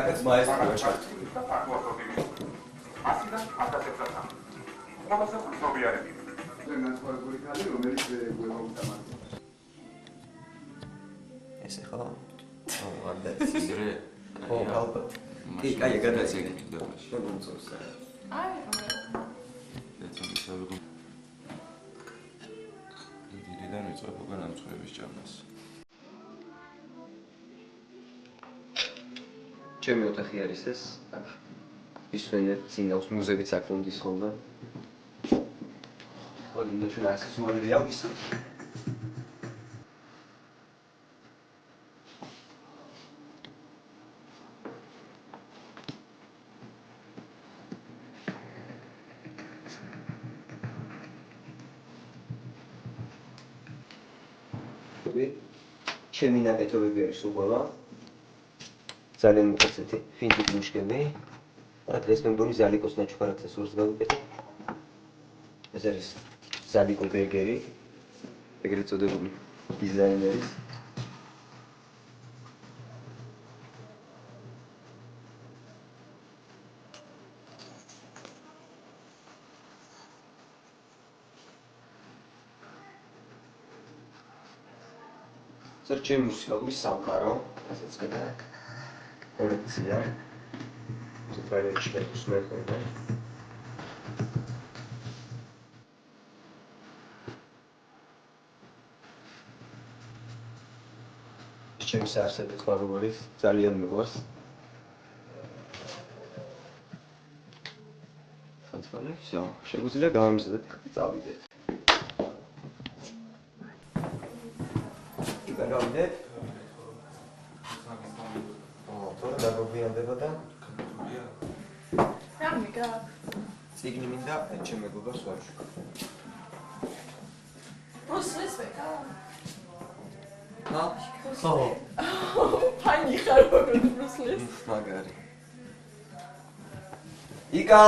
აკაც მაესტროა ჩართული. ასიდან 1000-ზე. ყველაზე გრძნობიარები. განსხვავებული ხალი, რომელიც გვემოუტამათ. ესე ხო? ო, არ ძრე. ხო, ალბათ. კი, კაი, გადაიდგინე. მომწონს. აი, დიდიდან ვიწყებ უკვე ნამცხვრების ჭამას. ჩემი ოთახი არის ეს. აქ ისვენე წინავს მუზეუმის აკუნდის ხოლმე. ორი შეიძლება სულ რეალის. ჩემი ნაკეთობები არის უყოლა. ძალიან მიყოლეთი ფინტი მუშკები. დღეს მე მგონი ზალიკოს ნაჩვენად ესურს გავუკეთე. ეს არის ზალიკო ბერგერი. ეგრეთ წოდებული დიზაინერი. Cercem muzikალური სამყარო, ასეც კიდე კოლექცია. Ზოგადად შეგვსმენდება. ჩემი საარსები ხმარობარი ძალიან მიყვარს. ხალხი, всё, შეგვიძლია გავამზადოთ, წავიდეთ. გავიდეთ. თორე დაგვიანდება და რა მიგა? ციგნი მინდა ჩემ მეგობარს ვარჩი. პრუსლის ვეკა? ხა? ხო. ფანი ხარ როგორ პრუსლის? მაგარი. იკა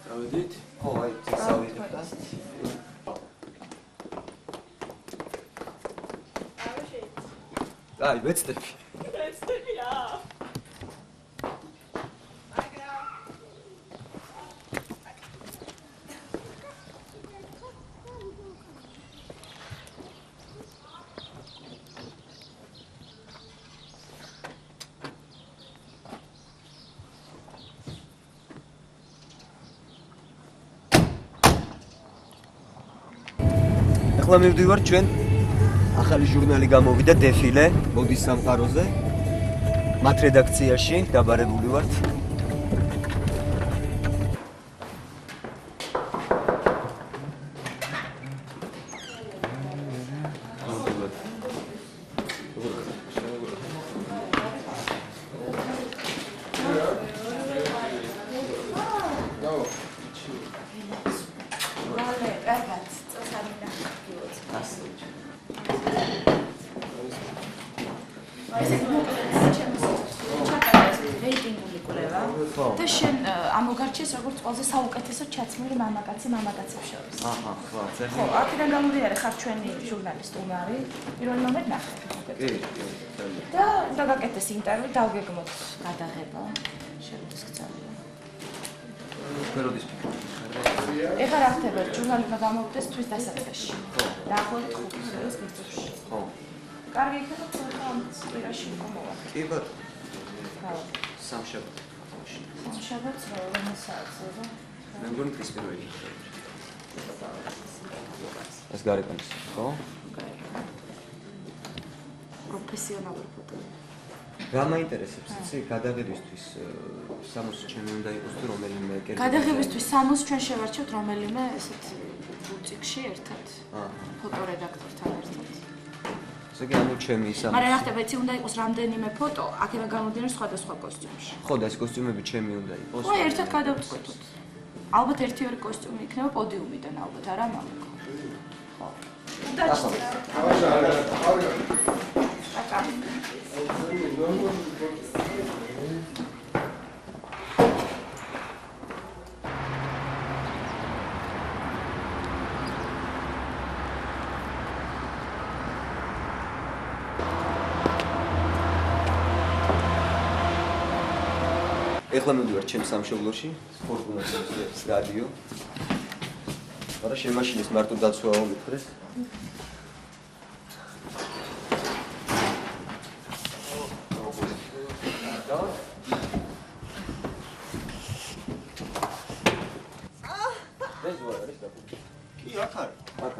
დავედით? ხო, აი, წავიდეთ და აი, ვეცდები. ვეცდები რა. ახლა მივდივარ ჩვენ ახალი ჟურნალი გამოვიდა დეფილე მოდის სამყაროზე. მათ რედაქციაში დაბარებული ვართ. და შენ ამოგარჩეს როგორც ყველაზე საუკეთესო ჩაცმული მამაკაცებს შორის. აჰა, ხო, ძალიან. ხო, აქედან გამომდინარე ხარ ჩვენი ჟურნალის სტუმარი. პირველ მომენტ ნახე. კი. და უნდა გაკეთდეს ინტერვიუ, დავგეგმოთ გადაღება. შეგვიძლია გწავლია. ფეროდის ფიქრი. ეხლა რა ხდება? ჟურნალი უნდა გამოვიდეს თვის დასაწყისში. დაახლოებით 5 წელს გიწევში. ხო. კარგი იქნება ცოტა ამ სპირაში მოვა. კი ბატონო. ხო. სამშაბათს. სამშაბათს რომელ საათზე? მე მგონი დღის პირველი. ეს გარეკანის, ხო? პროფესიონალური ფოტო. რა მაინტერესებს, იცი, გადაღებისთვის 60 ჩემი უნდა იყოს თუ რომელიმე კერპი. გადაღებისთვის 60 ჩვენ შევარჩევთ რომელიმე ესეთ ბუწიკში ერთად. ფოტორედაქტორთან ერთად. ესე იგი, ანუ ჩემი 60. მაგრამ რა ხდება, იცი, უნდა იყოს რამდენიმე ფოტო, აქედან გამომდინარე სხვადასხვა კოსტიუმში. ხო, და ეს კოსტიუმები ჩემი უნდა იყოს. ხო, ერთად გადავწყვეტოთ. ალბათ ერთი-ორი კოსტიუმი იქნება პოდიუმიდან, ალბათ არა მამაკო. ხო. დაჭრა. ეხლა მივდივარ ჩემს სამშობლოში, ფორტუნატის რადიო. არა შემაშინეს მარტო დაცვაო მithres. ეს ვარ არის და კი აქ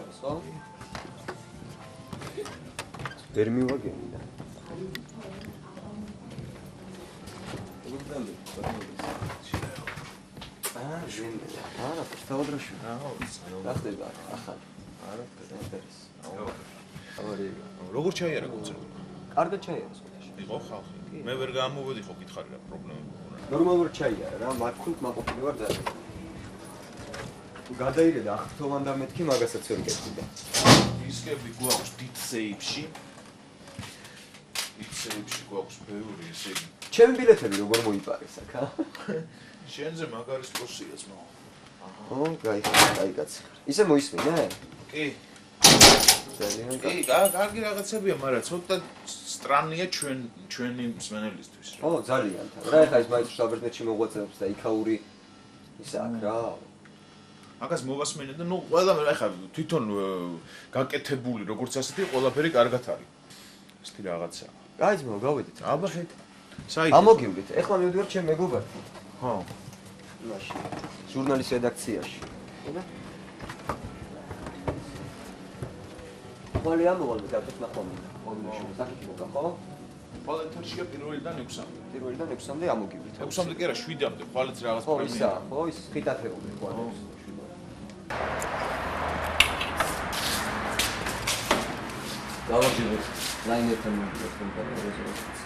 არის ხო? ვერ მივაგენი და არა, თავდროში. რა ხდება ახალი? არა, ეს. როგორ ჩაიარა კონცერტი? კარგად ჩაიარა სკოლაში. იყო ხალხი. მე ვერ გამოვედი ხო გითხარი რა პრობლემები მქონდა. ნორმალურად ჩაიარა რა, მართლაც მაყოფილი ვარ ძალიან. თუ გადაირედა ახთოვან და მეთქი მაგასაც ვერ გეტყვიდა. დისკები გვაქვს დიდ სეიფში. დიდ სეიფში გვაქვს ბევრი, ესე იგი. ჩემი ბილეთები როგორ მოიპარეს აქ, ა? შენზე მაგარი სპორტია ძმა. ო, კაი კაცი. ისე მოისმინე? კი. ძალიან კი, კარგი რაღაცებია, მაგრამ ცოტა სტრანია ჩვენი მსმენელისთვის. ო, ძალიან თან. რა ეხა ის მაინც საბერძნეთში მოღვაწეობს და იქაური ისა აქ რა. მაგას მოვასმენე და ნუ ყველა ეხა თვითონ გაკეთებული როგორც ასეთი ყველაფერი კარგად არის. ესეთი რაღაცა. კაი ძმაო, გავედით. აბა ხეთ. საით? ამოგივლით. ეხლა მივდივარ ჩემ მეგობართან. ხო. მაშინ ჟურნალის რედაქციაში. ხოდა? ყოლი ამოვალ დავთ ნახომი. ყოველში საკითხი მოგა, ხო? ვოლონტერშია პირველიდან 6-მდე. პირველიდან 6-მდე ამოგივლით. 6-მდე კი არა, 7-მდე. ხვალეც რაღაც ხო, ისა, ხო, ის ხიტათეული ყოლი. გავაგზავნეთ ლაინერთან მოვიდეთ კომპანიაში.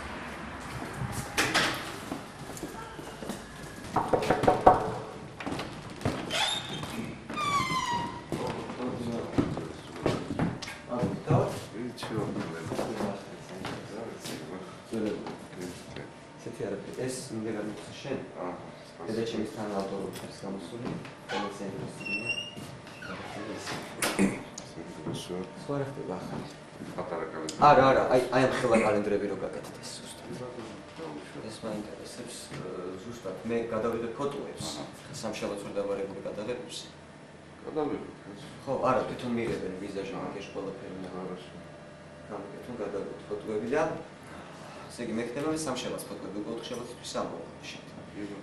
ეს იმდენად შენ და ჩემს თან ავტორებს გამოსული კომერციალიზაცია. სხვა რა ხდება ახლა? არა, აი ამ ხელა კალენდრები რო გაკეთდეს ზუსტად. ეს მაინტერესებს ზუსტად. მე გადავიდე ფოტოებს, სამშაბათს ვერ დავარებული გადაღებებს. ხო, არა, თვითონ მიიღებენ ვიზაჟი მაგეშ ყველაფერი. გამოგეთონ გადავიდეთ ფოტოები და ესე იგი მექნება მე სამშაბათს ფოტოები, ოთხშაბათისთვის ამოვაშით.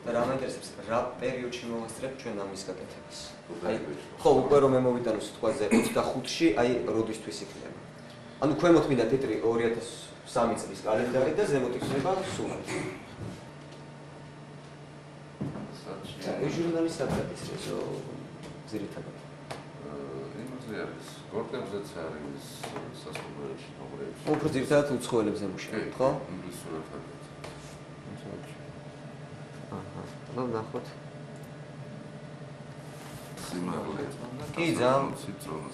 და რა მაინტერესებს, რა პერიოდში მოვასწრებ ჩვენ ამის გაკეთებას. აი, ხო, უკვე რომ მე მოვიტანო სიტყვაზე 25-ში, აი როდისთვის იქნება. ანუ ქვემოთ მინდა თეთრი 2003 წლის კალენდარი და ზემოთ იქნება სული. ეს ჟურნალის საფრთხის რეზო ძირითადად. იმაზე არის, გორკემზეც არის სასწავლოებში პროგრამები. უფრო ძირითადად უცხოელებზე მუშაობთ, ხო? ინგლისურად არის. აჰა. ნუ ნახოთ. სიმაღლე. კი, ძალიან. ციფრონა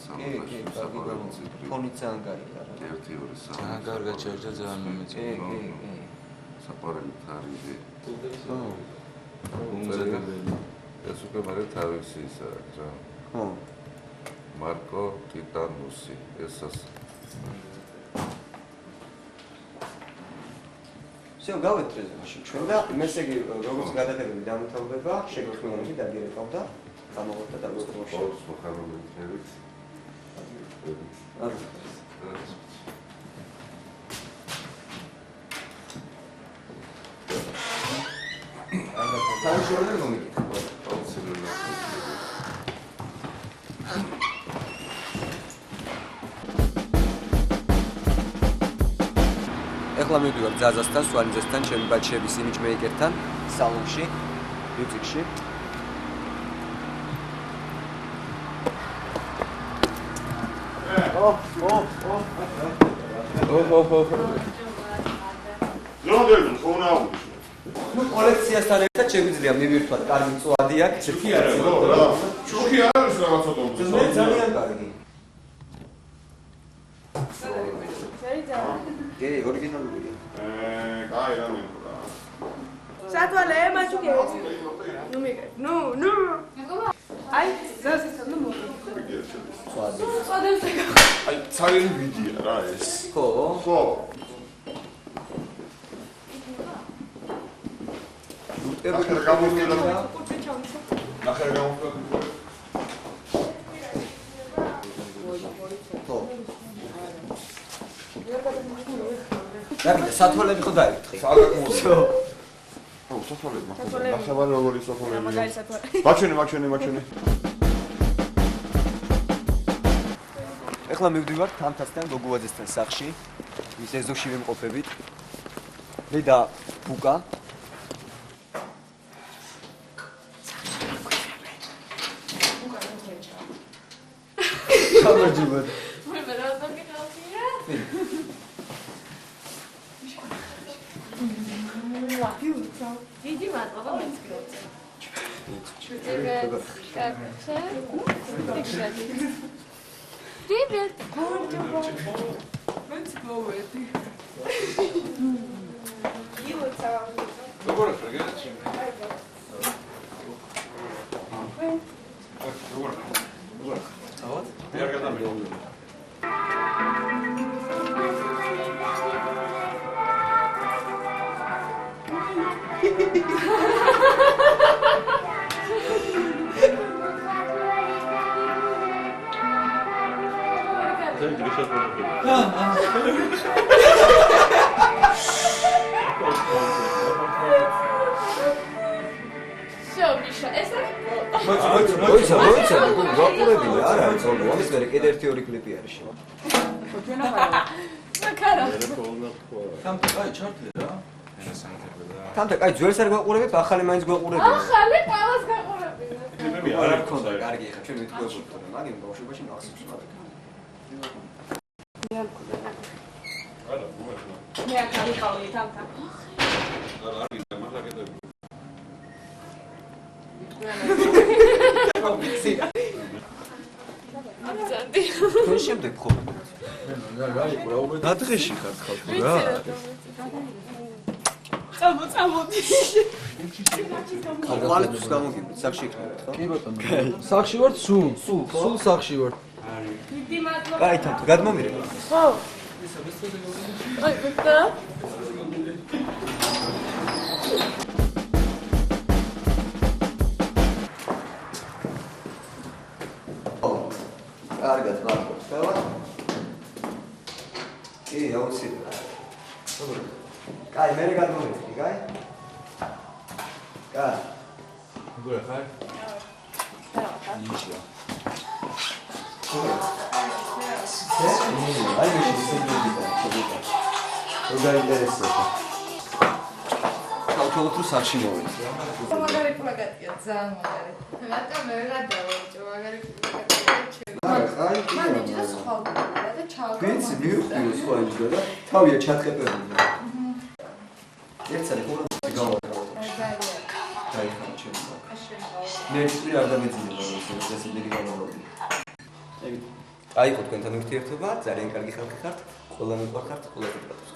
კი, სამყარო ციფრი. ფონი ძალიან კარგია რა. 1 2 3. ძალიან კარგად შეჭდა ძალიან მომეწონა. კი. საყვარელი თარიღი. ხო. უმზადებელი. ეს უკვე მერე თავისი ისა რა. ხო. მარკო ტიტანუსი. ესას всё, გავეთრეზე მაშინ ჩვენ და ესე იგი როგორც გადაღებები დამთავრდება, შეგხვდები დაგიერებავდა, გამოღვდა და გოთროში. პაუზს მოხარობებით. არა. თანაშორები მომიკითხო. აუცილებლად. ეხლა მივდივარ ძაზასთან, სვანიძესთან, ჩემი ბაჩების იმიჯმეიკერთან, სალონში, ბიუტიკში. ზოგადად ხონა აქვს. ნუ კოლექციასთან ერთად შეგვიძლია მივირთვათ კარგი მწვადი აქ. კი არა, ხო რა. შოქი არ არის რაღაც ოდომზე. მე ძალიან კარგი. კი, ორიგინალურია. კაი რა მეკვრა. სათვალე მაჩუკე. ნუ მიგე. ნუ. აი, ზასთან ნუ მო. მწვადი. წოდებს ეკა. აი, ძალიან ვიდია რა ეს. ხო? ხო. ნახე გამოვიდა. ნახე გამოვიდა. რა სათვალები ხო დაიფრთხი? საგაკმოო. ო, საფოლები მაგ. ნახევარი როგორი საფოლები. მაგარი საფოლე. მაჩვენე. ეხლა მივდივართ თამთასთან გოგუაძესთან სახლში. მის ეზოში ვიმყოფებით. მე და ბუკა. გამარჯობა. მე რა დაგიხალხია? დიდი მადლობა მეცხრობთ. Привет. მეცხრობეთი. იუცა. როგორ ხარგეთ? ავად? ვერ გადამიღო. შობიშა, ეს არის მოიცა, ვაყურებია, არა, ზოლო, ამის მერე კიდე 1-2 კლიპი არის შე. მაქარა. თამთა ჩარტლი რა. თამთა, კაი, ძველს არ გვაყურებთ, ახალი მაინც გვაყურებთ. ახალი ყველას გაყურებინა. მე არ გქონდა, კარგი, ახლა ჩვენ მეთქვეობთ, მაგრამ ბავშვობაში მახსოვს რა. მე აქ ავიყავი თამთა. ამზანდი. თქვენ შემდეგ ხო? ნათხეში ხარ ხალხო რა. წამოდი. ხალხს გამოგიბით, სახში იქნებით, ხო? კი ბატონო. სახში ვარ სულ სახში ვარ. დიდი მადლობა. კაი, თამთა, გადმომირე. ხო. აი, ბედა. კარგად, მადლობა. დავა. კი, აუცილებლად. კაი, მე გადმომირე, კაი? კაი. როგორ ხარ? ნიშია. აი მე შეიძლება რომ გაინტერესებდა. თავთვალოთ რომ სახში მოვედი. მაგარი პლაკატია, ძალიან მაგარი. რატომ მე გადავაჭო მაგარი პლაკატია? აი, მან მიჭდა სხვა პლაკატია და ჩავკა. ვიცი, მივხვდი სხვა იჯდა და თავია ჩატყეპებული. ერთსა ხო გავაკეთე. დაიხარა ჩემს აქ. მე ისე არ დამეძინება რომ ეს დიდი გამოვიდი. აიყო თქვენთან ურთიერთობა, ძალიან კარგი ხალხი ხართ, ყველა მიყვარხართ, ყველა გიყვართ.